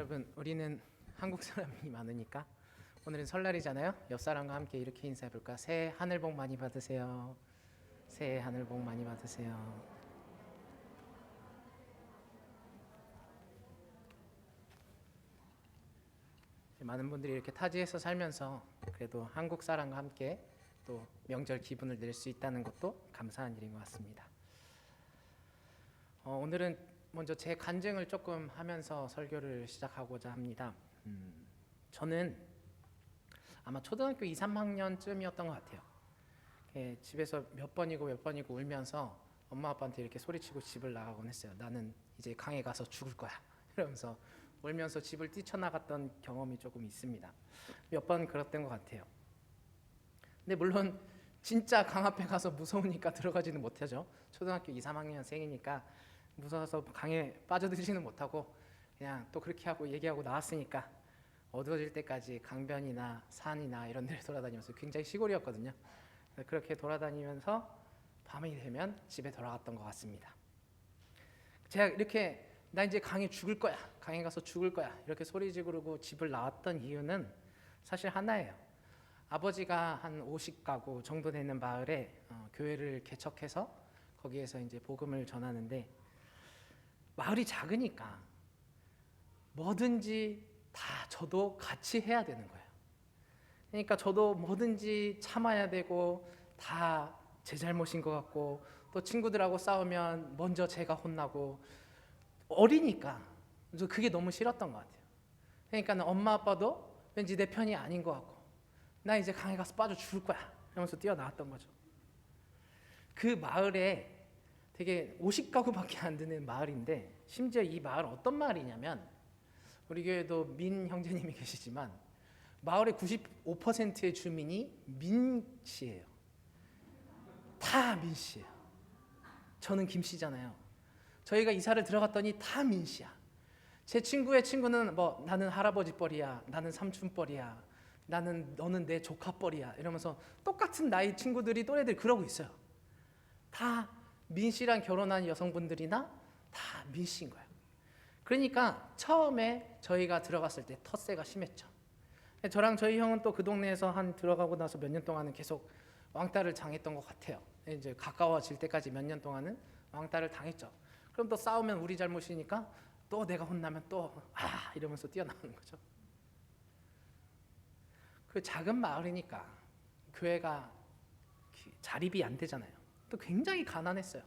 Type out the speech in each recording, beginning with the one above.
여러분, 우리는 한국 사람이 많으니까 오늘은 설날이잖아요. 옆 사람과 함께 이렇게 인사해 볼까? 새해 하늘 복 많이 받으세요. 새해 하늘 복 많이 받으세요. 많은 분들이 이렇게 타지에서 살면서 그래도 한국 사람과 함께 또 명절 기분을 낼 수 있다는 것도 감사한 일인 것 같습니다. 오늘은 먼저 제 간증을 조금 하면서 설교를 시작하고자 합니다. 저는 아마 초등학교 2, 3학년쯤이었던 것 같아요. 집에서 몇 번이고 울면서 엄마 아빠한테 이렇게 소리치고 집을 나가곤 했어요. 나는 이제 강에 가서 죽을 거야 이러면서 울면서 집을 뛰쳐나갔던 경험이 조금 있습니다. 몇 번 그랬던 것 같아요. 근데 물론 진짜 강 앞에 가서 무서우니까 들어가지는 못하죠. 초등학교 2, 3학년생이니까 무서워서 강에 빠져들지는 못하고 그냥 또 그렇게 하고 얘기하고 나왔으니까 어두워질 때까지 강변이나 산이나 이런 데를 돌아다니면서, 굉장히 시골이었거든요. 그렇게 돌아다니면서 밤이 되면 집에 돌아갔던 것 같습니다. 제가 이렇게 나 이제 강에 죽을 거야, 강에 가서 죽을 거야 이렇게 소리 지르고 집을 나왔던 이유는 사실 하나예요. 아버지가 한 50가구 정도 되는 마을에 교회를 개척해서 거기에서 이제 복음을 전하는데, 마을이 작으니까 뭐든지 다 저도 같이 해야 되는 거예요. 그러니까 저도 뭐든지 참아야 되고 다 제 잘못인 것 같고, 또 친구들하고 싸우면 먼저 제가 혼나고, 어리니까 그게 너무 싫었던 것 같아요. 그러니까 엄마 아빠도 왠지 내 편이 아닌 것 같고, 나 이제 강에 가서 빠져 죽을 거야 이러면서 뛰어나왔던 거죠. 그 마을에 되게 50가구밖에 안 되는 마을인데, 심지어 이 마을 어떤 마을이냐면, 우리 교회도 민 형제님이 계시지만 마을의 95%의 주민이 민씨예요. 다 민씨예요. 저는 김씨잖아요. 저희가 이사를 들어갔더니 다 민씨야. 제 친구의 친구는 뭐 나는 할아버지 뻘이야, 나는 삼촌 뻘이야, 너는 내 조카 뻘이야 이러면서 똑같은 나이 친구들이, 또래들 그러고 있어요. 다 민씨랑 결혼한 여성분들이나 다 민씨인 거예요. 그러니까 처음에 저희가 들어갔을 때 텃세가 심했죠. 저랑 저희 형은 또 그 동네에서 한 들어가고 나서 몇 년 동안은 계속 왕따를 당했던 것 같아요. 이제 가까워질 때까지 몇 년 동안은 왕따를 당했죠. 그럼 또 싸우면 우리 잘못이니까 또 내가 혼나면 또 이러면서 뛰어나오는 거죠. 그 작은 마을이니까 교회가 자립이 안 되잖아요. 또 굉장히 가난했어요.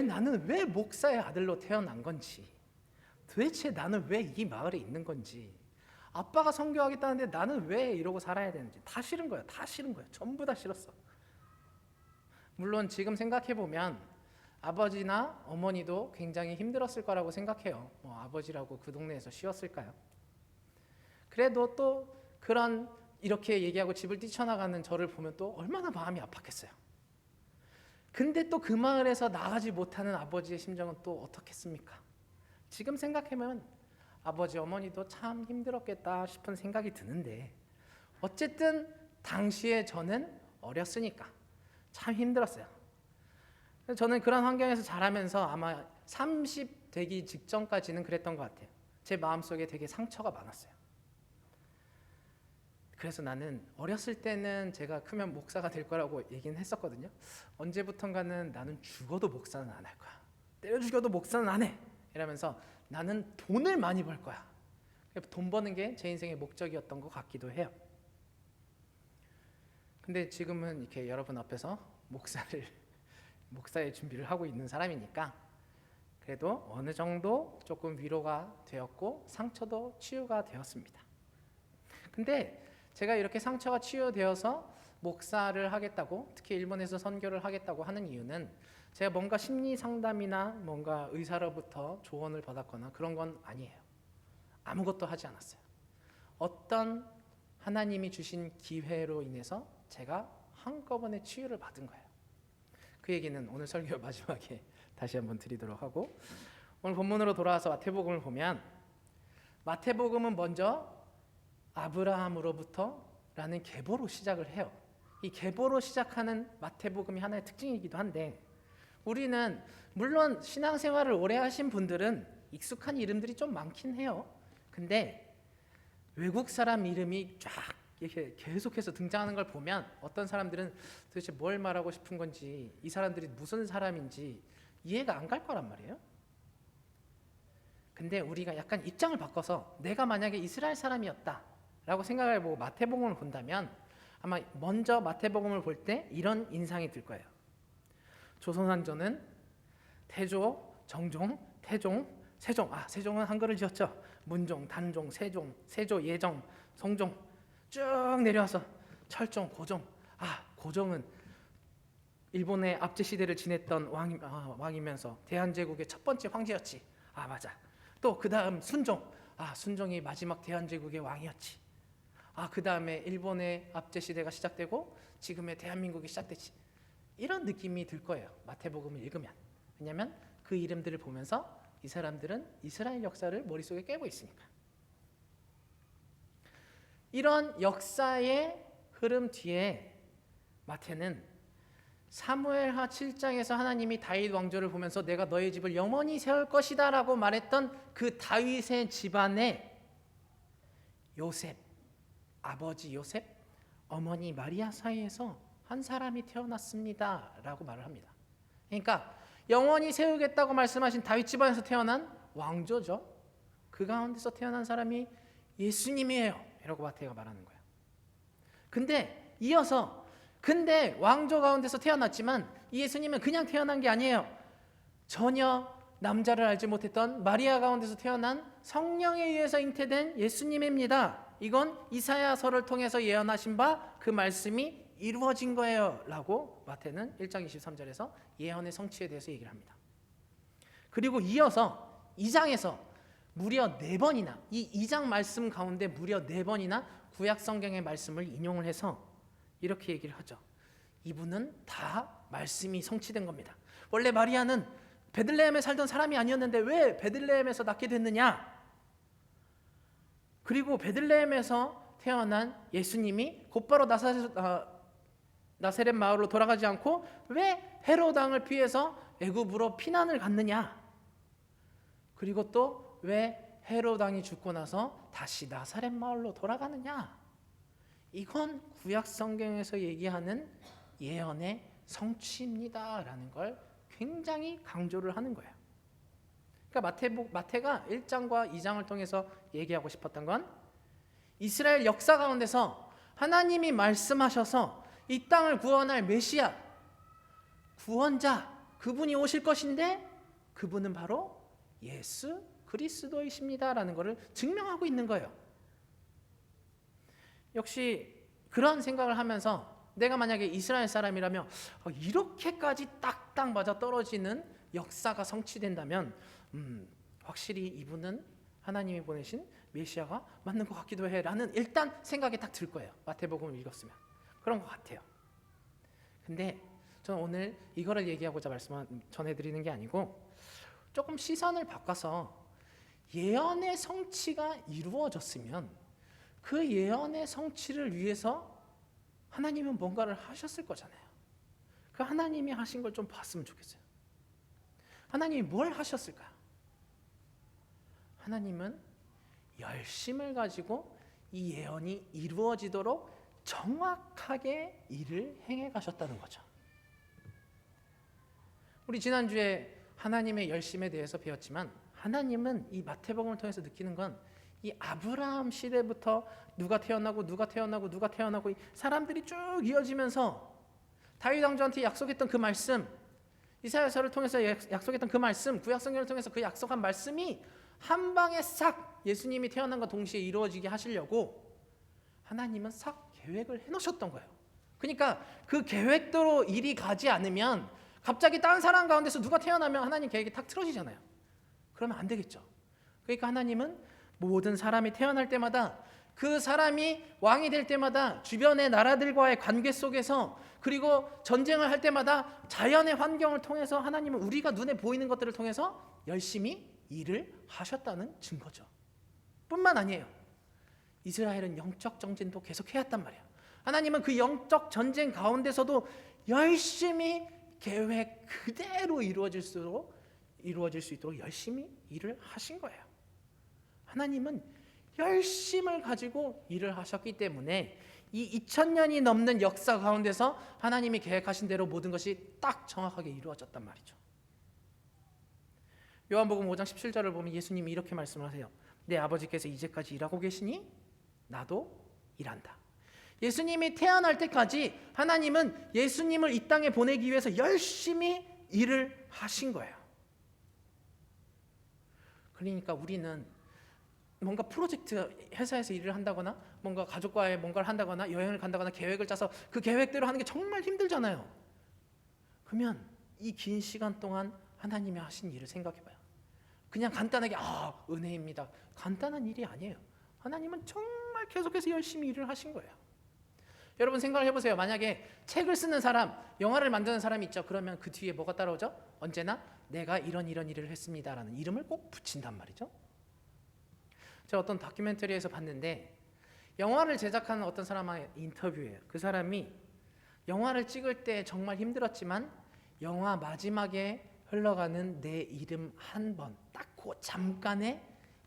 나는 왜 목사의 아들로 태어난 건지, 도대체 나는 왜 이 마을에 있는 건지, 아빠가 선교하겠다는데 나는 왜 이러고 살아야 되는지 다 싫은 거예요. 다 싫은 거예요. 전부 다 싫었어. 물론 지금 생각해 보면 아버지나 어머니도 굉장히 힘들었을 거라고 생각해요. 아버지라고 그 동네에서 쉬었을까요? 그래도 또 그런 이렇게 얘기하고 집을 뛰쳐나가는 저를 보면 또 얼마나 마음이 아팠겠어요. 근데 또 그 마을에서 나가지 못하는 아버지의 심정은 또 어떻겠습니까? 지금 생각해보면 아버지 어머니도 참 힘들었겠다 싶은 생각이 드는데, 어쨌든 당시에 저는 어렸으니까 참 힘들었어요. 저는 그런 환경에서 자라면서 아마 30 되기 직전까지는 그랬던 것 같아요. 제 마음속에 되게 상처가 많았어요. 그래서 나는 어렸을 때는 제가 크면 목사가 될 거라고 얘기는 했었거든요. 언제부턴가는 나는 죽어도 목사는 안 할 거야, 때려 죽여도 목사는 안 해 이러면서 나는 돈을 많이 벌 거야. 돈 버는 게 제 인생의 목적이었던 것 같기도 해요. 근데 지금은 이렇게 여러분 앞에서 목사의 준비를 하고 있는 사람이니까 그래도 어느 정도 조금 위로가 되었고 상처도 치유가 되었습니다. 근데 제가 이렇게 상처가 치유되어서 목사를 하겠다고, 특히 일본에서 선교를 하겠다고 하는 이유는 제가 뭔가 심리 상담이나 뭔가 의사로부터 조언을 받았거나 그런 건 아니에요. 아무것도 하지 않았어요. 어떤 하나님이 주신 기회로 인해서 제가 한꺼번에 치유를 받은 거예요. 그 얘기는 오늘 설교 마지막에 다시 한번 드리도록 하고, 오늘 본문으로 돌아와서 마태복음을 보면, 마태복음은 먼저 아브라함으로부터라는 계보로 시작을 해요. 이 계보로 시작하는 마태복음이 하나의 특징이기도 한데, 우리는 물론 신앙생활을 오래 하신 분들은 익숙한 이름들이 좀 많긴 해요. 근데 외국 사람 이름이 쫙 이렇게 계속해서 등장하는 걸 보면 어떤 사람들은 도대체 뭘 말하고 싶은 건지, 이 사람들이 무슨 사람인지 이해가 안 갈 거란 말이에요. 근데 우리가 약간 입장을 바꿔서 내가 만약에 이스라엘 사람이었다라고 생각을 해보고 마태복음을 본다면 아마 먼저 마태복음을 볼 때 이런 인상이 들 거예요. 조선왕조는 태조, 정종, 태종, 세종. 세종은 한글을 지었죠. 문종, 단종, 세종, 세조, 예종, 성종 쭉 내려와서 철종, 고종. 고종은 일본의 압제 시대를 지냈던 왕이면서 대한제국의 첫 번째 황제였지. 맞아. 또 그 다음 순종. 순종이 마지막 대한제국의 왕이었지. 그 다음에 일본의 압제 시대가 시작되고 지금의 대한민국이 시작됐지. 이런 느낌이 들 거예요. 마태복음을 읽으면. 왜냐하면 그 이름들을 보면서 이 사람들은 이스라엘 역사를 머릿속에 깨고 있으니까. 이런 역사의 흐름 뒤에 마태는 사무엘하 7장에서 하나님이 다윗 왕조를 보면서 내가 너의 집을 영원히 세울 것이다 라고 말했던 그 다윗의 집안에 요셉, 아버지 요셉, 어머니 마리아 사이에서 한 사람이 태어났습니다 라고 말을 합니다. 그러니까 영원히 세우겠다고 말씀하신 다윗 집안에서 태어난 왕조죠. 그 가운데서 태어난 사람이 예수님이에요 이라고 마태가 말하는 거예요. 근데 이어서 왕조 가운데서 태어났지만 이 예수님은 그냥 태어난 게 아니에요. 전혀 남자를 알지 못했던 마리아 가운데서 태어난 성령에 의해서 잉태된 예수님입니다. 이건 이사야서를 통해서 예언하신 바 그 말씀이 이루어진 거예요 라고 마태는 1장 23절에서 예언의 성취에 대해서 얘기를 합니다. 그리고 이어서 2장에서 무려 4번이나 이 2장 말씀 가운데 무려 4번이나 구약 성경의 말씀을 인용을 해서 이렇게 얘기를 하죠. 이분은 다 말씀이 성취된 겁니다. 원래 마리아는 베들레헴에 살던 사람이 아니었는데 왜 베들레헴에서 낳게 됐느냐? 그리고 베들레헴에서 태어난 예수님이 곧바로 나사렛 마을로 돌아가지 않고 왜 헤롯 왕을 피해서 애굽으로 피난을 갔느냐? 그리고 또 왜 헤롯 왕이 죽고 나서 다시 나사렛 마을로 돌아가느냐? 이건 구약 성경에서 얘기하는 예언의 성취입니다라는 걸 굉장히 강조를 하는 거예요. 그러니까 마태가 1장과 2장을 통해서 얘기하고 싶었던 건 이스라엘 역사 가운데서 하나님이 말씀하셔서 이 땅을 구원할 메시아, 구원자, 그분이 오실 것인데 그분은 바로 예수 그리스도이십니다라는 것을 증명하고 있는 거예요. 역시 그런 생각을 하면서 내가 만약에 이스라엘 사람이라면 이렇게까지 딱딱 맞아 떨어지는 역사가 성취된다면 확실히 이분은 하나님이 보내신 메시아가 맞는 것 같기도 해라는 일단 생각이 딱 들 거예요. 마태복음을 읽었으면 그런 것 같아요. 근데 저는 오늘 이거를 얘기하고자 전해드리는 게 아니고 조금 시선을 바꿔서 예언의 성취가 이루어졌으면 그 예언의 성취를 위해서 하나님은 뭔가를 하셨을 거잖아요. 그 하나님이 하신 걸 좀 봤으면 좋겠어요. 하나님이 뭘 하셨을까요? 하나님은 열심을 가지고 이 예언이 이루어지도록 정확하게 일을 행해 가셨다는 거죠. 우리 지난주에 하나님의 열심에 대해서 배웠지만 하나님은 이 마태복음을 통해서 느끼는 건 이 아브라함 시대부터 누가 태어나고 이 사람들이 쭉 이어지면서 다윗 왕조한테 약속했던 그 말씀, 이사야서를 통해서 약속했던 그 말씀, 구약 성경을 통해서 그 약속한 말씀이 한 방에 싹 예수님이 태어난과 동시에 이루어지게 하시려고 하나님은 싹 계획을 해놓으셨던 거예요. 그러니까 그 계획대로 일이 가지 않으면 갑자기 다른 사람 가운데서 누가 태어나면 하나님 계획이 탁 틀어지잖아요. 그러면 안 되겠죠. 그러니까 하나님은 모든 사람이 태어날 때마다 그 사람이 왕이 될 때마다 주변의 나라들과의 관계 속에서 그리고 전쟁을 할 때마다 자연의 환경을 통해서 하나님은 우리가 눈에 보이는 것들을 통해서 열심히 일을 하셨다는 증거죠. 뿐만 아니에요. 이스라엘은 영적 전쟁도 계속 해왔단 말이에요. 하나님은 그 영적 전쟁 가운데서도 열심히 계획 그대로 이루어질수록 이루어질 수 있도록 열심히 일을 하신 거예요. 하나님은 열심을 가지고 일을 하셨기 때문에 이 2000년이 넘는 역사 가운데서 하나님이 계획하신 대로 모든 것이 딱 정확하게 이루어졌단 말이죠. 요한복음 5장 17절을 보면 예수님이 이렇게 말씀을 하세요. 내 아버지께서 이제까지 일하고 계시니 나도 일한다. 예수님이 태어날 때까지 하나님은 예수님을 이 땅에 보내기 위해서 열심히 일을 하신 거예요. 그러니까 우리는 뭔가 프로젝트 회사에서 일을 한다거나 뭔가 가족과의 뭔가를 한다거나 여행을 간다거나 계획을 짜서 그 계획대로 하는 게 정말 힘들잖아요. 그러면 이 긴 시간 동안 하나님이 하신 일을 생각해봐요. 그냥 간단하게 은혜입니다. 간단한 일이 아니에요. 하나님은 정말 계속해서 열심히 일을 하신 거예요. 여러분 생각을 해보세요. 만약에 책을 쓰는 사람, 영화를 만드는 사람이 있죠. 그러면 그 뒤에 뭐가 따라오죠? 언제나 내가 이런 일을 했습니다라는 이름을 꼭 붙인단 말이죠. 제가 어떤 다큐멘터리에서 봤는데 영화를 제작하는 어떤 사람의 인터뷰예요. 그 사람이 영화를 찍을 때 정말 힘들었지만 영화 마지막에 흘러가는 내 이름 한 번, 딱 그 잠깐의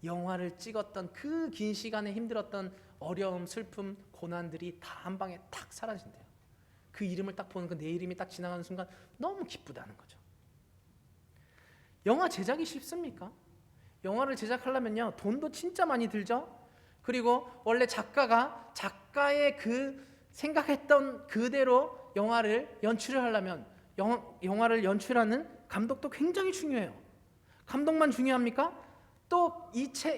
영화를 찍었던 그 긴 시간에 힘들었던 어려움, 슬픔, 고난들이 다 한 방에 탁 사라진대요. 그 이름을 딱 보는 그 내 이름이 딱 지나가는 순간 너무 기쁘다는 거죠. 영화 제작이 쉽습니까? 영화를 제작하려면요 돈도 진짜 많이 들죠. 그리고 원래 작가가 작가의 그 생각했던 그대로 영화를 연출을 하려면 영화를 연출하는 감독도 굉장히 중요해요. 감독만 중요합니까? 또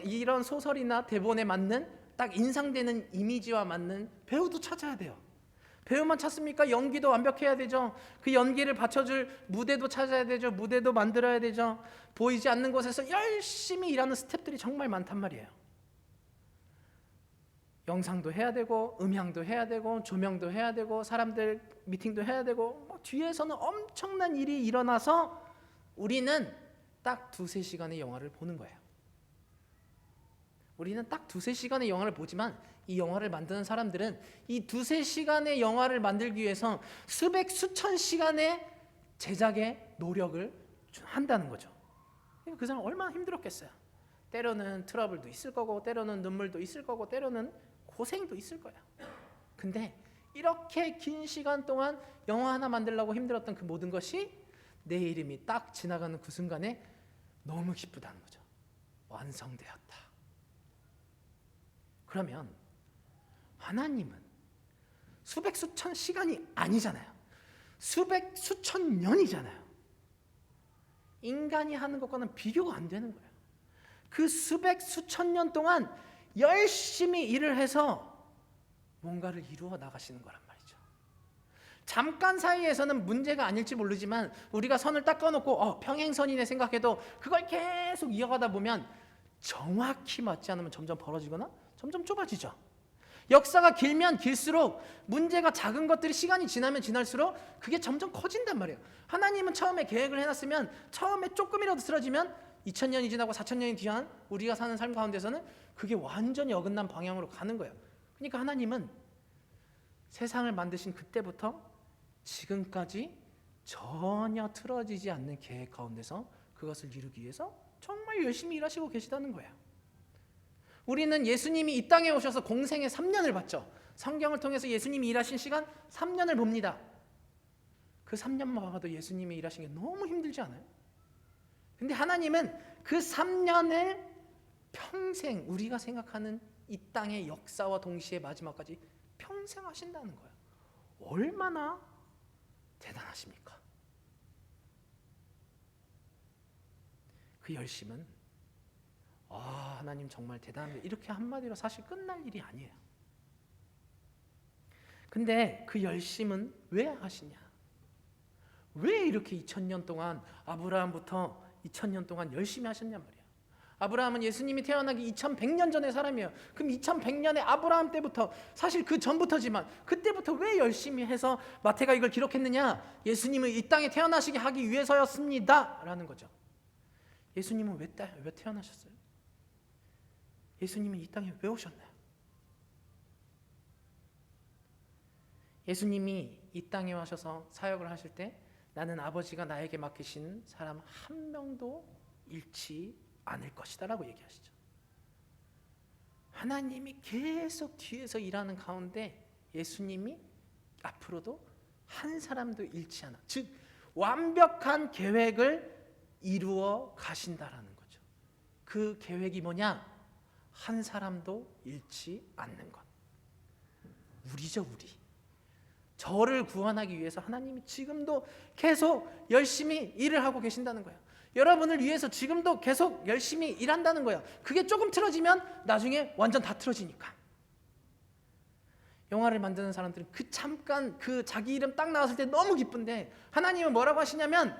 이런 소설이나 대본에 맞는 딱 인상되는 이미지와 맞는 배우도 찾아야 돼요. 배우만 찾습니까? 연기도 완벽해야 되죠. 그 연기를 받쳐줄 무대도 찾아야 되죠. 무대도 만들어야 되죠. 보이지 않는 곳에서 열심히 일하는 스태프들이 정말 많단 말이에요. 영상도 해야 되고 음향도 해야 되고 조명도 해야 되고 사람들 미팅도 해야 되고 뒤에서는 엄청난 일이 일어나서 우리는 딱 2-3시간의 영화를 보는 거예요. 우리는 딱 2-3시간의 영화를 보지만 이 영화를 만드는 사람들은 이 2-3시간의 영화를 만들기 위해서 수백 수천 시간의 제작의 노력을 한다는 거죠. 그 사람 얼마나 힘들었겠어요. 때로는 트러블도 있을 거고 때로는 눈물도 있을 거고 때로는 고생도 있을 거예요. 근데 이렇게 긴 시간 동안 영화 하나 만들려고 힘들었던 그 모든 것이 내 이름이 딱 지나가는 그 순간에 너무 기쁘다는 거죠. 완성되었다. 그러면 하나님은 수백 수천 시간이 아니잖아요. 수백 수천 년이잖아요. 인간이 하는 것과는 비교가 안 되는 거예요. 그 수백 수천 년 동안 열심히 일을 해서 뭔가를 이루어 나가시는 거란 말이죠. 잠깐 사이에서는 문제가 아닐지 모르지만 우리가 선을 딱 꺼놓고 평행선이네 생각해도 그걸 계속 이어가다 보면 정확히 맞지 않으면 점점 벌어지거나 점점 좁아지죠. 역사가 길면 길수록 문제가 작은 것들이 시간이 지나면 지날수록 그게 점점 커진단 말이에요. 하나님은 처음에 계획을 해놨으면 처음에 조금이라도 쓰러지면 2000년이 지나고 4000년이 뒤한 우리가 사는 삶 가운데서는 그게 완전히 어긋난 방향으로 가는 거예요. 그러니까 하나님은 세상을 만드신 그때부터 지금까지 전혀 틀어지지 않는 계획 가운데서 그것을 이루기 위해서 정말 열심히 일하시고 계시다는 거예요. 우리는 예수님이 이 땅에 오셔서 공생의 3년을 봤죠. 성경을 통해서 예수님이 일하신 시간 3년을 봅니다. 그 3년만 봐도 예수님이 일하신 게 너무 힘들지 않아요? 근데 하나님은 그 3년을 평생 우리가 생각하는 이 땅의 역사와 동시에 마지막까지 평생 하신다는 거예요. 얼마나 대단하십니까? 그 열심은 하나님 정말 대단합니다. 이렇게 한마디로 사실 끝날 일이 아니에요. 근데 그 열심은 왜 하시냐? 왜 이렇게 2000년 동안 아브라함부터 2000년 동안 열심히 하셨냔 말이에요. 아브라함은 예수님이 태어나기 2100년 전의 사람이에요. 그럼 2100년의 아브라함 때부터 사실 그 전부터지만 그때부터 왜 열심히 해서 마태가 이걸 기록했느냐? 예수님을 이 땅에 태어나시게 하기 위해서였습니다 라는 거죠. 예수님은 왜 태어나셨어요? 예수님이 이 땅에 왜 오셨나요? 예수님이 이 땅에 오셔서 사역을 하실 때 나는 아버지가 나에게 맡기신 사람 한 명도 잃지 않을 것이다 라고 얘기하시죠. 하나님이 계속 뒤에서 일하는 가운데 예수님이 앞으로도 한 사람도 잃지 않아, 즉 완벽한 계획을 이루어 가신다라는 거죠. 그 계획이 뭐냐? 한 사람도 잃지 않는 것. 우리죠, 우리. 저를 구원하기 위해서 하나님이 지금도 계속 열심히 일을 하고 계신다는 거예요. 여러분을 위해서 지금도 계속 열심히 일한다는 거예요. 그게 조금 틀어지면 나중에 완전 다 틀어지니까. 영화를 만드는 사람들은 그 잠깐 그 자기 이름 딱 나왔을 때 너무 기쁜데, 하나님은 뭐라고 하시냐면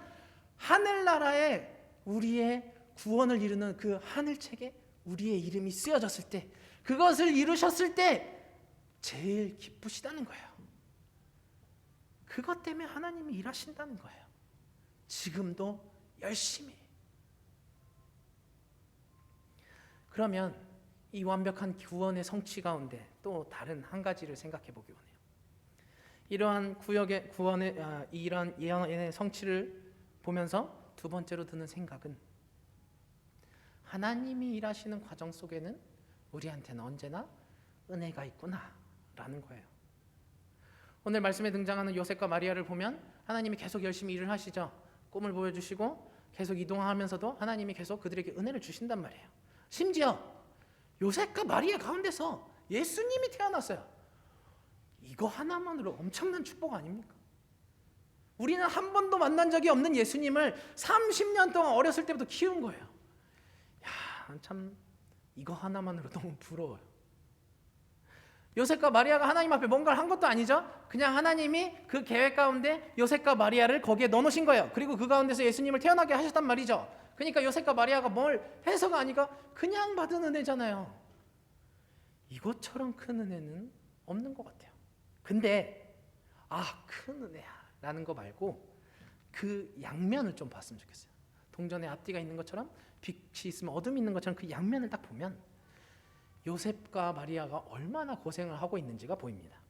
하늘나라에 우리의 구원을 이루는 그 하늘책에 우리의 이름이 쓰여졌을 때, 그것을 이루셨을 때 제일 기쁘시다는 거예요. 그것 때문에 하나님이 일하신다는 거예요. 지금도 열심히. 그러면 이 완벽한 구원의 성취 가운데 또 다른 한 가지를 생각해 보기 원해요. 이러한 구역의 구원의 이러한 예언의 성취를 보면서 두 번째로 드는 생각은, 하나님이 일하시는 과정 속에는 우리한테는 언제나 은혜가 있구나라는 거예요. 오늘 말씀에 등장하는 요셉과 마리아를 보면 하나님이 계속 열심히 일을 하시죠. 꿈을 보여주시고 계속 이동하면서도 하나님이 계속 그들에게 은혜를 주신단 말이에요. 심지어 요셉과 마리아 가운데서 예수님이 태어났어요. 이거 하나만으로 엄청난 축복 아닙니까? 우리는 한 번도 만난 적이 없는 예수님을 30년 동안 어렸을 때부터 키운 거예요. 야, 참 이거 하나만으로 너무 부러워요. 요셉과 마리아가 하나님 앞에 뭔가를 한 것도 아니죠. 그냥 하나님이 그 계획 가운데 요셉과 마리아를 거기에 넣어놓으신 거예요. 그리고 그 가운데서 예수님을 태어나게 하셨단 말이죠. 그러니까 요셉과 마리아가 뭘 해서가 아니라 그냥 받은 은혜잖아요. 이것처럼 큰 은혜는 없는 것 같아요. 근데 큰 은혜야 라는 거 말고 그 양면을 좀 봤으면 좋겠어요. 동전에 앞뒤가 있는 것처럼 빛이 있으면 어둠이 있는 것처럼 그 양면을 딱 보면 요셉과 마리아가 얼마나 고생을 하고 있는지가 보입니다.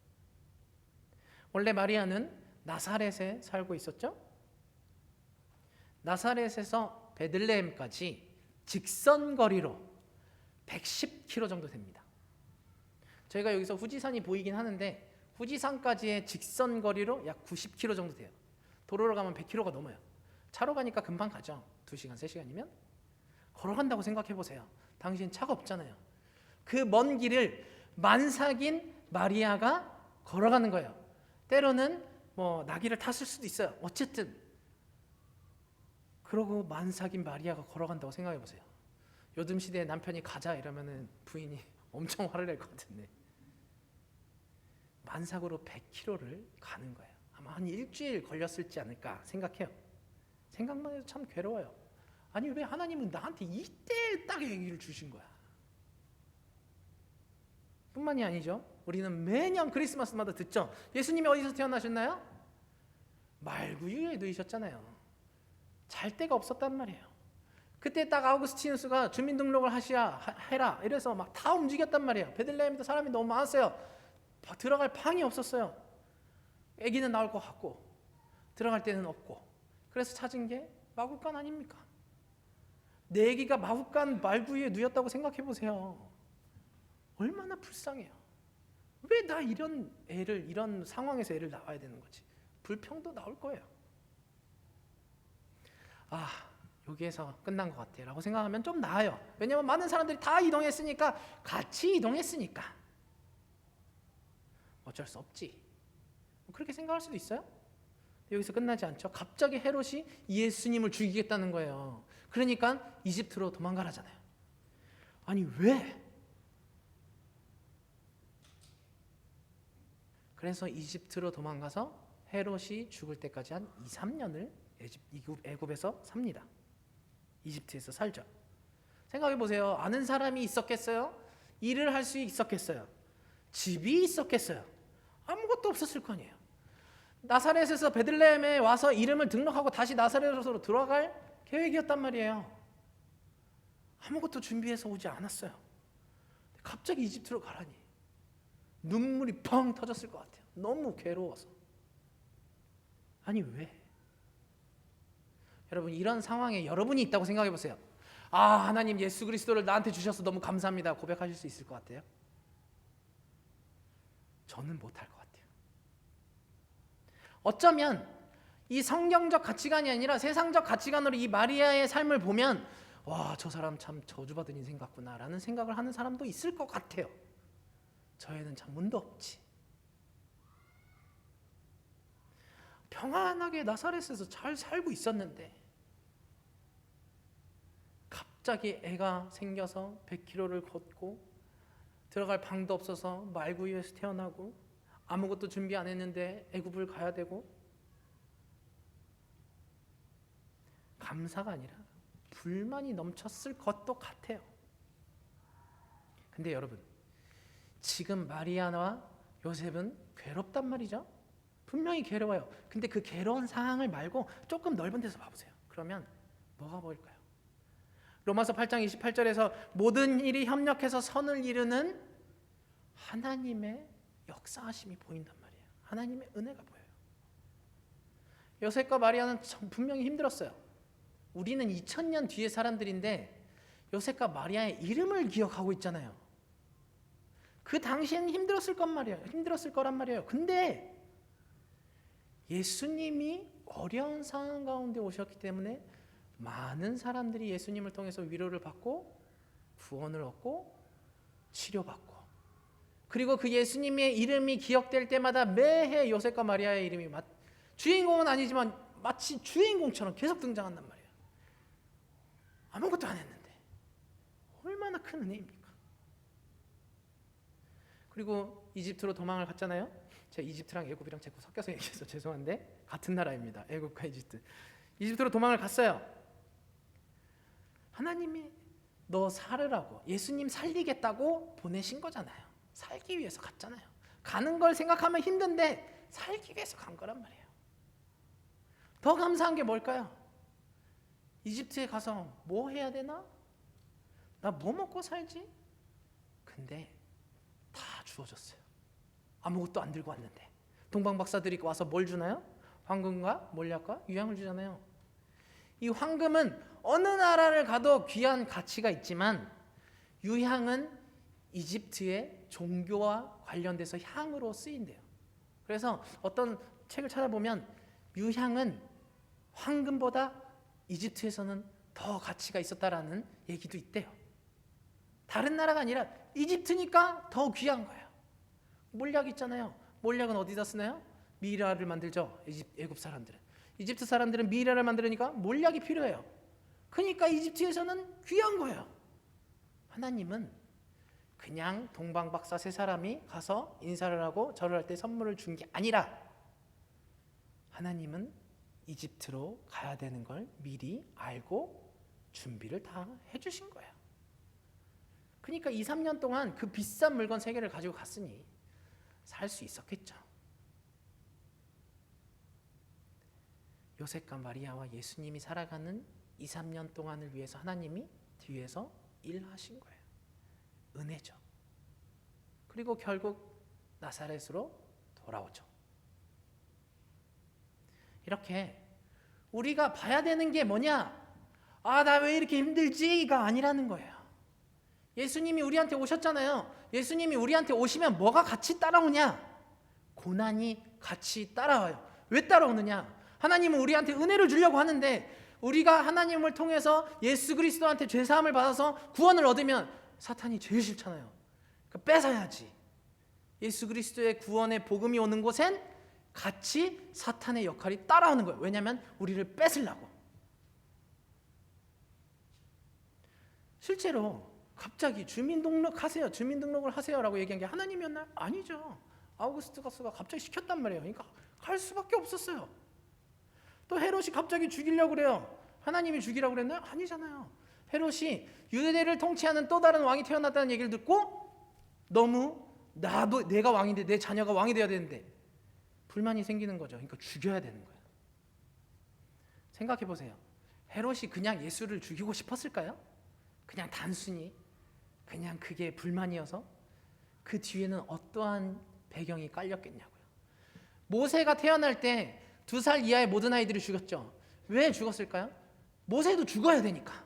원래 마리아는 나사렛에 살고 있었죠. 나사렛에서 베들레헴까지 직선거리로 110km 정도 됩니다. 저희가 여기서 후지산이 보이긴 하는데 후지산까지의 직선거리로 약 90km 정도 돼요. 도로로 가면 100km가 넘어요. 차로 가니까 금방 가죠. 2시간, 3시간이면. 걸어간다고 생각해 보세요. 당신 차가 없잖아요. 그 먼 길을 만삭인 마리아가 걸어가는 거예요. 때로는 나귀를 탔을 수도 있어요. 어쨌든 그러고 만삭인 마리아가 걸어간다고 생각해 보세요. 요즘 시대에 남편이 가자 이러면은 부인이 엄청 화를 낼 것 같은데, 만삭으로 100km를 가는 거예요. 아마 한 일주일 걸렸을지 않을까 생각해요. 생각만 해도 참 괴로워요. 아니 왜 하나님은 나한테 이때 딱 얘기를 주신 거야. 뿐만이 아니죠. 우리는 매년 크리스마스마다 듣죠. 예수님이 어디서 태어나셨나요? 말구유에 누이셨잖아요. 잘 데가 없었단 말이에요. 그때 딱 아우구스티누스가 주민등록을 해라 이래서 막 다 움직였단 말이에요. 베들레헴에도 사람이 너무 많았어요. 들어갈 방이 없었어요. 아기는 나올 것 같고 들어갈 데는 없고, 그래서 찾은 게 마구간 아닙니까? 내 아기가 마구간 말구유에 누였다고 생각해 보세요. 얼마나 불쌍해요. 왜 나 이런 상황에서 애를 낳아야 되는 거지? 불평도 나올 거예요. 여기에서 끝난 것 같아 라고 생각하면 좀 나아요. 왜냐하면 많은 사람들이 다 이동했으니까, 같이 이동했으니까 어쩔 수 없지, 그렇게 생각할 수도 있어요. 여기서 끝나지 않죠. 갑자기 헤롯이 예수님을 죽이겠다는 거예요. 그러니까 이집트로 도망가라잖아요. 아니 왜? 그래서 이집트로 도망가서 헤롯이 죽을 때까지 한 2-3년을 애굽에서 삽니다. 이집트에서 살죠. 생각해 보세요. 아는 사람이 있었겠어요? 일을 할 수 있었겠어요? 집이 있었겠어요? 아무것도 없었을 거 아니에요. 나사렛에서 베들레헴에 와서 이름을 등록하고 다시 나사렛으로 들어갈 계획이었단 말이에요. 아무것도 준비해서 오지 않았어요. 갑자기 이집트로 가라니 눈물이 펑 터졌을 것 같아요. 너무 괴로워서. 아니 왜? 여러분, 이런 상황에 여러분이 있다고 생각해 보세요. 아, 하나님 예수 그리스도를 나한테 주셔서 너무 감사합니다 고백하실 수 있을 것 같아요? 저는 못할 것 같아요. 어쩌면 이 성경적 가치관이 아니라 세상적 가치관으로 이 마리아의 삶을 보면 와, 저 사람 참 저주받은 인생 같구나 라는 생각을 하는 사람도 있을 것 같아요. 저에는 참 운도 없지. 평안하게 나사렛에서 잘 살고 있었는데 갑자기 애가 생겨서 100km를 걷고 들어갈 방도 없어서 말구유에서 태어나고 아무것도 준비 안 했는데 애굽을 가야 되고, 감사가 아니라 불만이 넘쳤을 것도 같아요. 근데 여러분, 지금 마리아와 요셉은 괴롭단 말이죠. 분명히 괴로워요. 근데 그 괴로운 상황을 말고 조금 넓은 데서 봐보세요. 그러면 뭐가 보일까요? 로마서 8장 28절에서 모든 일이 협력해서 선을 이루는 하나님의 역사하심이 보인단 말이에요. 하나님의 은혜가 보여요. 요셉과 마리아는 분명히 힘들었어요. 우리는 2000년 뒤의 사람들인데 요셉과 마리아의 이름을 기억하고 있잖아요. 그 당시에는 힘들었을 거란 말이에요. 근데 예수님이 어려운 상황 가운데 오셨기 때문에 많은 사람들이 예수님을 통해서 위로를 받고 구원을 얻고 치료받고, 그리고 그 예수님의 이름이 기억될 때마다 매해 요셉과 마리아의 이름이 주인공은 아니지만 마치 주인공처럼 계속 등장한단 말이에요. 아무것도 안 했는데 얼마나 큰 은혜입니까? 그리고 이집트로 도망을 갔잖아요. 제가 이집트랑 애굽이랑 자꾸 섞여서 얘기해서 죄송한데 같은 나라입니다. 애굽과 이집트. 이집트로 도망을 갔어요. 하나님이 너 살으라고, 예수님 살리겠다고 보내신 거잖아요. 살기 위해서 갔잖아요. 가는 걸 생각하면 힘든데 살기 위해서 간 거란 말이에요. 더 감사한 게 뭘까요? 이집트에 가서 뭐 해야 되나? 나 뭐 먹고 살지? 근데 다 주어졌어요. 아무것도 안 들고 왔는데. 동방 박사들이 와서 뭘 주나요? 황금과 몰약과 유향을 주잖아요. 이 황금은 어느 나라를 가도 귀한 가치가 있지만 유향은 이집트의 종교와 관련돼서 향으로 쓰인대요. 그래서 어떤 책을 찾아보면 유향은 황금보다 이집트에서는 더 가치가 있었다라는 얘기도 있대요. 다른 나라가 아니라 이집트니까 더 귀한 거예요. 몰약 있잖아요. 몰약은 어디다 쓰나요? 미라를 만들죠. 애굽 사람들은. 이집트 사람들은 미라를 만들으니까 몰약이 필요해요. 그러니까 이집트에서는 귀한 거예요. 하나님은 그냥 동방박사 세 사람이 가서 인사를 하고 절을 할 때 선물을 준 게 아니라 하나님은 이집트로 가야 되는 걸 미리 알고 준비를 다 해주신 거예요. 그러니까 2, 3년 동안 그 비싼 물건 3개를 가지고 갔으니 살 수 있었겠죠. 요셉과 마리아와 예수님이 살아가는 2, 3년 동안을 위해서 하나님이 뒤에서 일하신 거예요. 은혜죠. 그리고 결국 나사렛으로 돌아오죠. 이렇게 우리가 봐야 되는 게 뭐냐? 아, 나 왜 이렇게 힘들지가 아니라는 거예요. 예수님이 우리한테 오셨잖아요. 예수님이 우리한테 오시면 뭐가 같이 따라오냐? 고난이 같이 따라와요. 왜 따라오느냐? 하나님은 우리한테 은혜를 주려고 하는데 우리가 하나님을 통해서 예수 그리스도한테 죄사함을 받아서 구원을 얻으면 사탄이 제일 싫잖아요. 그러니까 뺏어야지. 예수 그리스도의 구원의 복음이 오는 곳엔 같이 사탄의 역할이 따라오는 거예요. 왜냐하면 우리를 뺏으려고. 실제로 갑자기 주민등록하세요, 주민등록을 하세요라고 얘기한 게 하나님이었나요? 아니죠. 아우구스투스가 갑자기 시켰단 말이에요. 그러니까 갈 수밖에 없었어요. 또 헤롯이 갑자기 죽이려고 그래요. 하나님이 죽이라고 그랬나요? 아니잖아요. 헤롯이 유대를 통치하는 또 다른 왕이 태어났다는 얘기를 듣고 너무 나도 내가 왕인데 내 자녀가 왕이 돼야 되는데 불만이 생기는 거죠. 그러니까 죽여야 되는 거예요. 생각해 보세요. 헤롯이 그냥 예수를 죽이고 싶었을까요? 그냥 단순히 그냥 그게 불만이어서? 그 뒤에는 어떠한 배경이 깔렸겠냐고요. 모세가 태어날 때 2살 이하의 모든 아이들이 죽었죠. 왜 죽었을까요? 모세도 죽어야 되니까.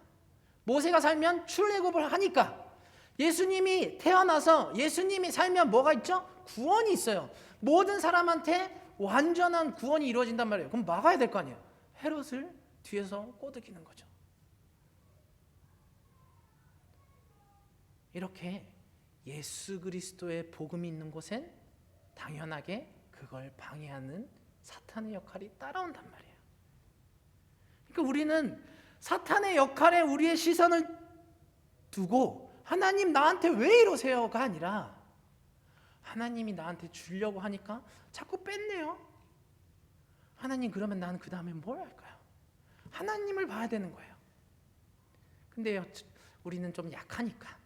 모세가 살면 출애굽을 하니까. 예수님이 태어나서 예수님이 살면 뭐가 있죠? 구원이 있어요. 모든 사람한테 완전한 구원이 이루어진단 말이에요. 그럼 막아야 될 거 아니에요. 헤롯을 뒤에서 꼬드기는 거죠. 이렇게 예수 그리스도의 복음이 있는 곳엔 당연하게 그걸 방해하는 사탄의 역할이 따라온단 말이에요. 그러니까 우리는 사탄의 역할에 우리의 시선을 두고 하나님 나한테 왜 이러세요가 아니라 하나님이 나한테 주려고 하니까 자꾸 뺐네요. 하나님 그러면 나는 그 다음에 뭘 할까요? 하나님을 봐야 되는 거예요. 근데 우리는 좀 약하니까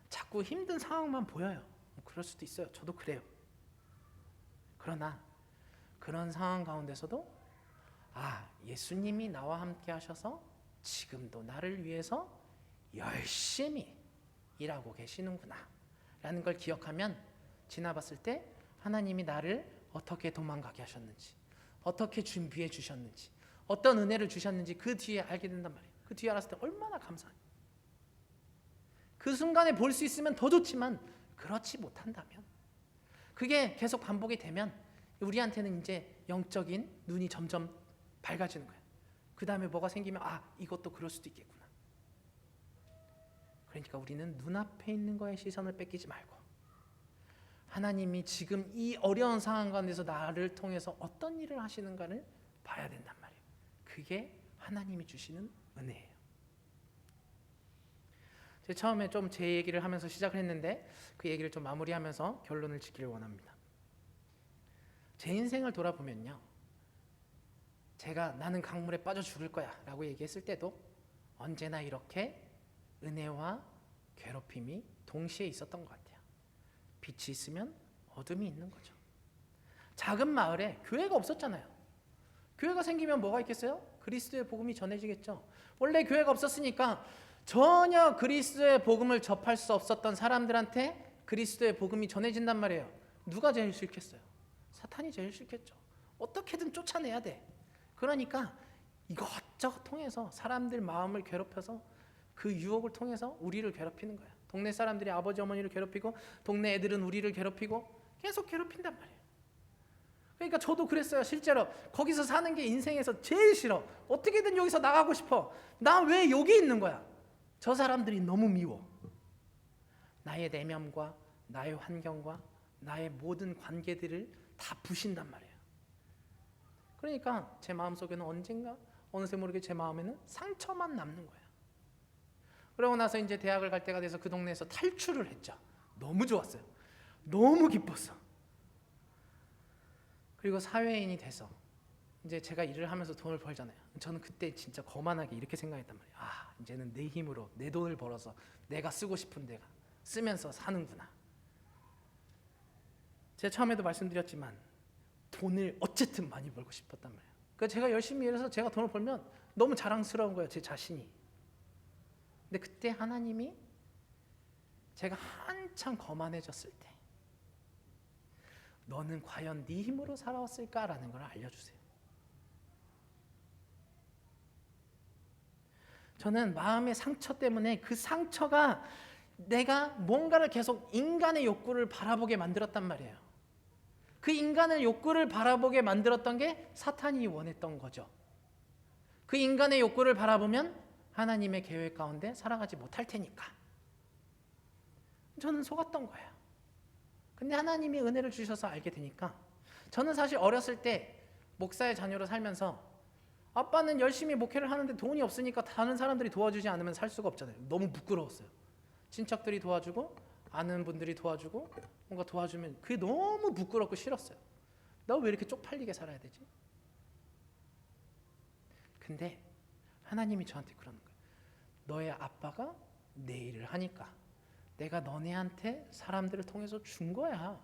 자꾸 힘든 상황만 보여요. 그럴 수도 있어요. 저도 그래요. 그러나 그런 상황 가운데서도 예수님이 나와 함께 하셔서 지금도 나를 위해서 열심히 일하고 계시는구나 라는 걸 기억하면 지나봤을 때 하나님이 나를 어떻게 도망가게 하셨는지, 어떻게 준비해 주셨는지, 어떤 은혜를 주셨는지 그 뒤에 알게 된단 말이에요. 그 뒤에 알았을 때 얼마나 감사해요. 그 순간에 볼 수 있으면 더 좋지만 그렇지 못한다면, 그게 계속 반복이 되면 우리한테는 이제 영적인 눈이 점점 밝아지는 거예요. 그 다음에 뭐가 생기면 이것도 그럴 수도 있겠구나. 그러니까 우리는 눈앞에 있는 거에 시선을 뺏기지 말고 하나님이 지금 이 어려운 상황 가운데서 나를 통해서 어떤 일을 하시는가를 봐야 된단 말이에요. 그게 하나님이 주시는 은혜예요. 제가 처음에 좀 제 얘기를 하면서 시작을 했는데 그 얘기를 좀 마무리하면서 결론을 짓기를 원합니다. 제 인생을 돌아보면요, 제가 나는 강물에 빠져 죽을 거야 라고 얘기했을 때도 언제나 이렇게 은혜와 괴롭힘이 동시에 있었던 것 같아요. 빛이 있으면 어둠이 있는 거죠. 작은 마을에 교회가 없었잖아요. 교회가 생기면 뭐가 있겠어요? 그리스도의 복음이 전해지겠죠. 원래 교회가 없었으니까 전혀 그리스도의 복음을 접할 수 없었던 사람들한테 그리스도의 복음이 전해진단 말이에요. 누가 제일 싫겠어요? 사탄이 제일 싫겠죠. 어떻게든 쫓아내야 돼. 그러니까 이것저것 통해서 사람들 마음을 괴롭혀서 그 유혹을 통해서 우리를 괴롭히는 거예요. 동네 사람들이 아버지 어머니를 괴롭히고 동네 애들은 우리를 괴롭히고 계속 괴롭힌단 말이에요. 그러니까 저도 그랬어요. 실제로 거기서 사는 게 인생에서 제일 싫어. 어떻게든 여기서 나가고 싶어. 나 왜 여기 있는 거야? 저 사람들이 너무 미워. 나의 내면과 나의 환경과 나의 모든 관계들을 다 부신단 말이에요. 그러니까 제 마음속에는 언젠가 어느새 모르게 제 마음에는 상처만 남는 거예요. 그러고 나서 이제 대학을 갈 때가 돼서 그 동네에서 탈출을 했죠. 너무 좋았어요. 너무 기뻤어. 그리고 사회인이 돼서 이제 제가 일을 하면서 돈을 벌잖아요. 저는 그때 진짜 거만하게 이렇게 생각했단 말이에요. 이제는 내 힘으로 내 돈을 벌어서 내가 쓰고 싶은 데가 쓰면서 사는구나. 제가 처음에도 말씀드렸지만 돈을 어쨌든 많이 벌고 싶었단 말이에요. 그러니까 제가 열심히 일해서 제가 돈을 벌면 너무 자랑스러운 거예요. 제 자신이. 근데 그때 하나님이 제가 한참 거만해졌을 때 너는 과연 네 힘으로 살아왔을까라는 걸 알려주세요. 저는 마음의 상처 때문에 그 상처가 내가 뭔가를 계속 인간의 욕구를 바라보게 만들었단 말이에요. 그 인간의 욕구를 바라보게 만들었던 게 사탄이 원했던 거죠. 그 인간의 욕구를 바라보면 하나님의 계획 가운데 살아가지 못할 테니까. 저는 속았던 거예요. 근데 하나님이 은혜를 주셔서 알게 되니까 저는 사실 어렸을 때 목사의 자녀로 살면서 아빠는 열심히 목회를 하는데 돈이 없으니까 다른 사람들이 도와주지 않으면 살 수가 없잖아요. 너무 부끄러웠어요. 친척들이 도와주고 아는 분들이 도와주고 뭔가 도와주면 그게 너무 부끄럽고 싫었어요. 나 왜 이렇게 쪽팔리게 살아야 되지? 근데 하나님이 저한테 그러는 거예요. 너의 아빠가 내 일을 하니까 내가 너네한테 사람들을 통해서 준 거야.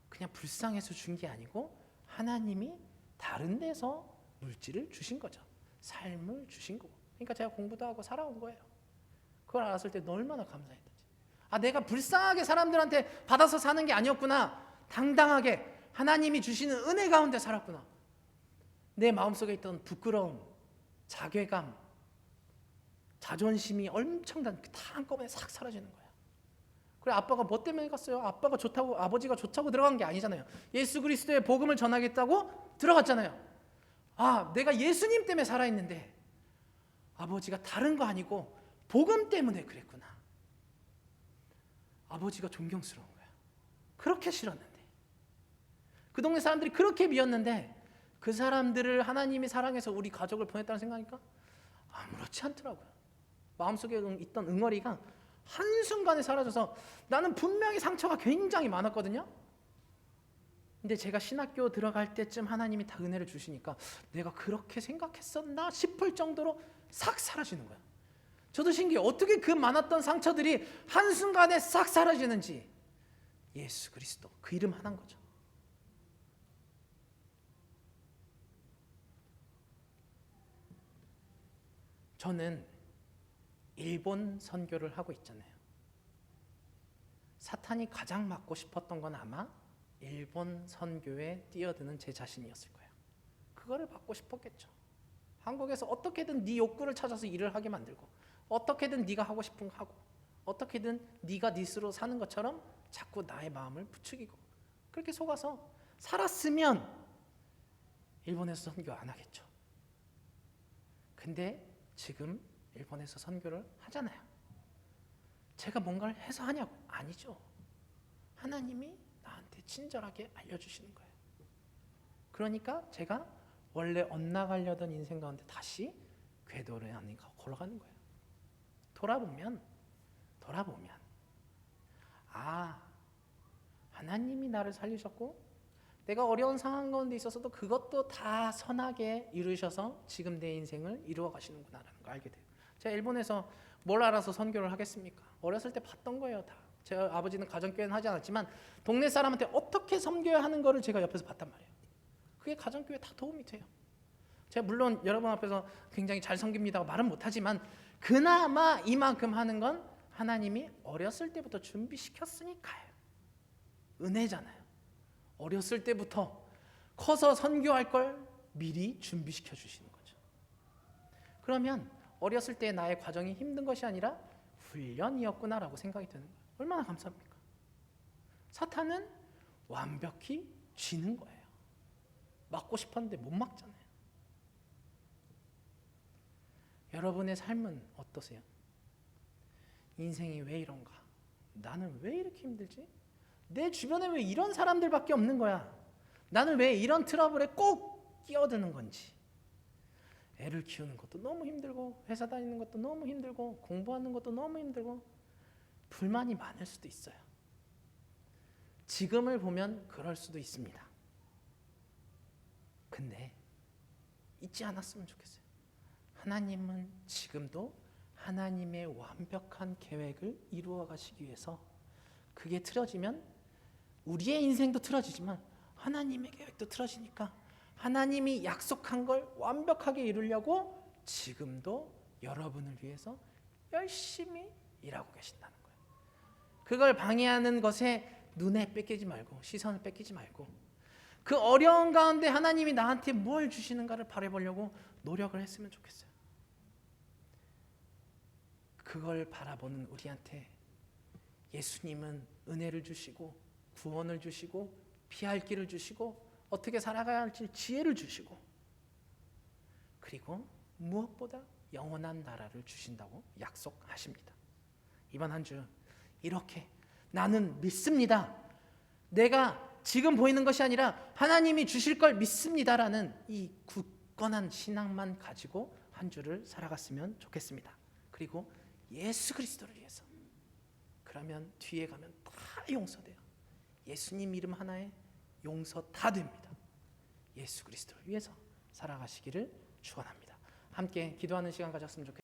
그냥 불쌍해서 준 게 아니고 하나님이 다른 데서 물질을 주신 거죠. 삶을 주신 거고. 그러니까 제가 공부도 하고 살아온 거예요. 그걸 알았을 때 얼마나 감사했는지. 내가 불쌍하게 사람들한테 받아서 사는 게 아니었구나. 당당하게 하나님이 주시는 은혜 가운데 살았구나. 내 마음속에 있던 부끄러움, 자괴감, 자존심이 엄청난 다 한꺼번에 싹 사라지는 거예요. 그래, 아빠가 뭐 때문에 갔어요? 아빠가 좋다고, 아버지가 좋다고 들어간 게 아니잖아요. 예수 그리스도의 복음을 전하겠다고 들어갔잖아요. 아, 내가 예수님 때문에 살아있는데 아버지가 다른 거 아니고 복음 때문에 그랬구나. 아버지가 존경스러운 거야. 그렇게 싫었는데, 그 동네 사람들이 그렇게 미웠는데 그 사람들을 하나님이 사랑해서 우리 가족을 보냈다는 생각이니까 아무렇지 않더라고요. 마음속에 있던 응어리가 한순간에 사라져서, 나는 분명히 상처가 굉장히 많았거든요. 근데 제가 신학교 들어갈 때쯤 하나님이 다 은혜를 주시니까 내가 그렇게 생각했었나 싶을 정도로 싹 사라지는 거예요. 저도 신기해요. 어떻게 그 많았던 상처들이 한순간에 싹 사라지는지. 예수 그리스도, 그 이름 하나인 거죠. 저는 일본 선교를 하고 있잖아요. 사탄이 가장 맡고 싶었던 건 아마 일본 선교에 뛰어드는 제 자신이었을 거예요. 그거를 받고 싶었겠죠. 한국에서 어떻게든 네 욕구를 찾아서 일을 하게 만들고, 어떻게든 네가 하고 싶은 거 하고, 어떻게든 네가 네 스스로 사는 것처럼 자꾸 나의 마음을 부추기고, 그렇게 속아서 살았으면 일본에서 선교 안 하겠죠. 근데 지금 일본에서 선교를 하잖아요. 제가 뭔가를 해서 하냐고? 아니죠. 하나님이 나한테 친절하게 알려주시는 거예요. 그러니까 제가 원래 엇나가려던 인생 가운데 다시 궤도를 안에 걸어가는 거예요. 돌아보면 아, 하나님이 나를 살리셨고 내가 어려운 상황 가운데 있어서도 그것도 다 선하게 이루셔서 지금 내 인생을 이루어 가시는구나라는 걸 알게 돼요. 제가 일본에서 뭘 알아서 선교를 하겠습니까? 어렸을 때 봤던 거예요. 다. 제 아버지는 가정교회는 하지 않았지만 동네 사람한테 어떻게 섬겨야 하는 거를 제가 옆에서 봤단 말이에요. 그게 가정교회 다 도움이 돼요. 제가 물론 여러분 앞에서 굉장히 잘 섬깁니다고 말은 못하지만 그나마 이만큼 하는 건 하나님이 어렸을 때부터 준비시켰으니까요. 은혜잖아요. 어렸을 때부터 커서 선교할 걸 미리 준비시켜 주시는 거죠. 그러면 어렸을 때 나의 과정이 힘든 것이 아니라 훈련이었구나라고 생각이 드는 거예요. 얼마나 감사합니까? 사탄은 완벽히 쥐는 거예요. 막고 싶었는데 못 막잖아요. 여러분의 삶은 어떠세요? 인생이 왜 이런가? 나는 왜 이렇게 힘들지? 내 주변에 왜 이런 사람들밖에 없는 거야? 나는 왜 이런 트러블에 꼭 끼어드는 건지. 애를 키우는 것도 너무 힘들고, 회사 다니는 것도 너무 힘들고, 공부하는 것도 너무 힘들고, 불만이 많을 수도 있어요. 지금을 보면 그럴 수도 있습니다. 근데 잊지 않았으면 좋겠어요. 하나님은 지금도 하나님의 완벽한 계획을 이루어 가시기 위해서, 그게 틀어지면 우리의 인생도 틀어지지만 하나님의 계획도 틀어지니까 하나님이 약속한 걸 완벽하게 이루려고 지금도 여러분을 위해서 열심히 일하고 계신다는 거예요. 그걸 방해하는 것에 눈에 뺏기지 말고, 시선을 뺏기지 말고, 그 어려운 가운데 하나님이 나한테 뭘 주시는가를 바라보려고 노력을 했으면 좋겠어요. 그걸 바라보는 우리한테 예수님은 은혜를 주시고 구원을 주시고 피할 길을 주시고 어떻게 살아가야 할지 지혜를 주시고, 그리고 무엇보다 영원한 나라를 주신다고 약속하십니다. 이번 한 주 이렇게 나는 믿습니다, 내가 지금 보이는 것이 아니라 하나님이 주실 걸 믿습니다라는 이 굳건한 신앙만 가지고 한 주를 살아갔으면 좋겠습니다. 그리고 예수 그리스도를 위해서. 그러면 뒤에 가면 다 용서돼요. 예수님 이름 하나에 용서 다 됩니다. 예수 그리스도를 위해서 살아가시기를 축원합니다. 함께 기도하는 시간 가졌으면 좋겠습니다.